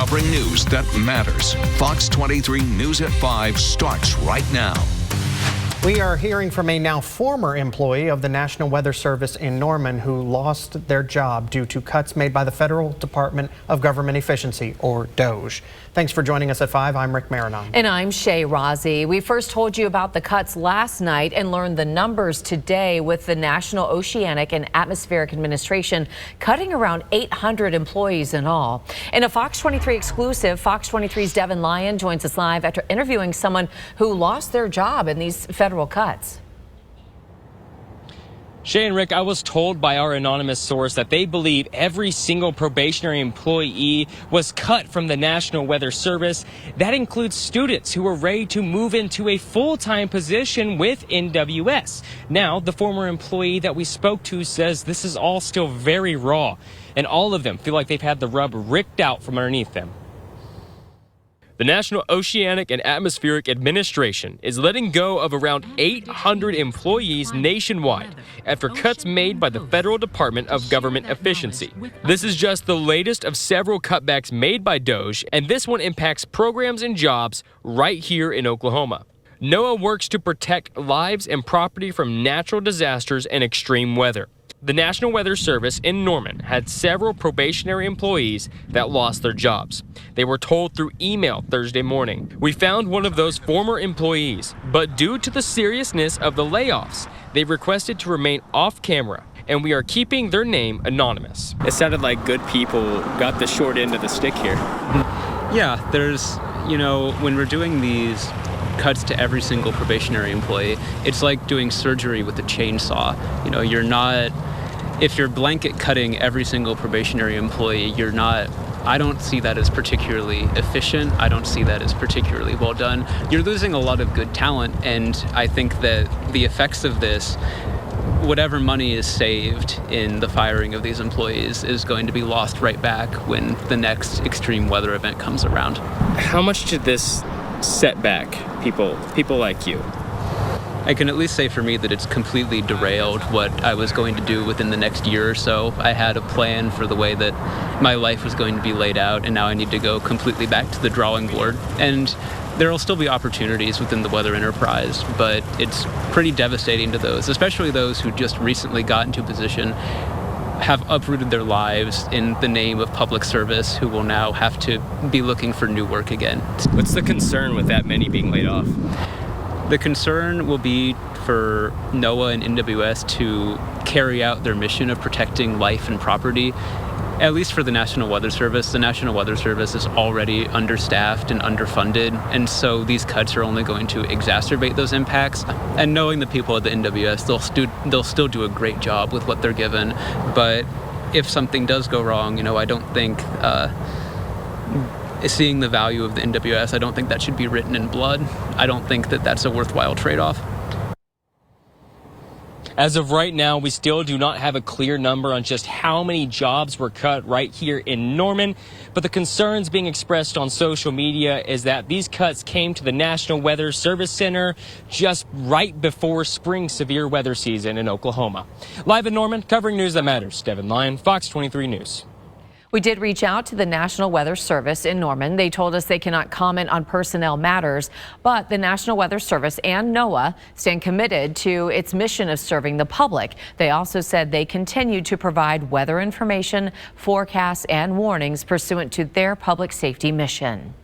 covering news that matters. Fox 23 News at 5 starts right now. We are hearing from a now former employee of the National Weather Service in Norman who lost their job due to cuts made by the Federal Department of Government Efficiency, or DOGE. Thanks for joining us at 5. I'm Rick Marinon. And I'm Shay Rozzi. We first told you about the cuts last night and learned the numbers today, with the National Oceanic and Atmospheric Administration cutting around 800 employees in all. In a Fox 23 exclusive, Fox 23's Devin Lyon joins us live after interviewing someone who lost their job in these federal cuts. Shay and Rick, I was told by our anonymous source that they believe every single probationary employee was cut from the National Weather Service. That includes students who were ready to move into a full-time position with NWS. Now, the former employee that we spoke to says this is all still very raw, and all of them feel like they've had the rug ripped out from underneath them. The National Oceanic and Atmospheric Administration is letting go of around 800 employees nationwide after cuts made by the Federal Department of Government Efficiency. This is just the latest of several cutbacks made by DOGE, and this one impacts programs and jobs right here in Oklahoma. NOAA works to protect lives and property from natural disasters and extreme weather. The National Weather Service in Norman had several probationary employees that lost their jobs. They were told through email Thursday morning. We found one of those former employees, but due to the seriousness of the layoffs, they requested to remain off camera, and we are keeping their name anonymous. It sounded like good people got the short end of the stick here. Yeah, there's, when we're doing these cuts to every single probationary employee, it's like doing surgery with a chainsaw. If you're blanket cutting every single probationary employee, I don't see that as particularly efficient. I don't see that as particularly well done. You're losing a lot of good talent, and I think that the effects of this, whatever money is saved in the firing of these employees, is going to be lost right back when the next extreme weather event comes around. How much did this set back people like you? I can at least say for me that it's completely derailed what I was going to do within the next year or so. I had a plan for the way that my life was going to be laid out, and now I need to go completely back to the drawing board. And there will still be opportunities within the weather enterprise, but it's pretty devastating to those, especially those who just recently got into a position, have uprooted their lives in the name of public service, who will now have to be looking for new work again. What's the concern with that many being laid off? The concern will be for NOAA and NWS to carry out their mission of protecting life and property. At least for the National Weather Service, the National Weather Service is already understaffed and underfunded, and so these cuts are only going to exacerbate those impacts. And knowing the people at the NWS, they'll still do a great job with what they're given. But if something does go wrong, I don't think seeing the value of the NWS, I don't think that should be written in blood. I don't think that that's a worthwhile trade-off. As of right now, we still do not have a clear number on just how many jobs were cut right here in Norman, but the concerns being expressed on social media is that these cuts came to the National Weather Service Center just right before spring severe weather season in Oklahoma. Live in Norman, covering news that matters, Devin Lyon, Fox 23 News. We did reach out to the National Weather Service in Norman. They told us they cannot comment on personnel matters, but the National Weather Service and NOAA stand committed to its mission of serving the public. They also said they continue to provide weather information, forecasts, and warnings pursuant to their public safety mission.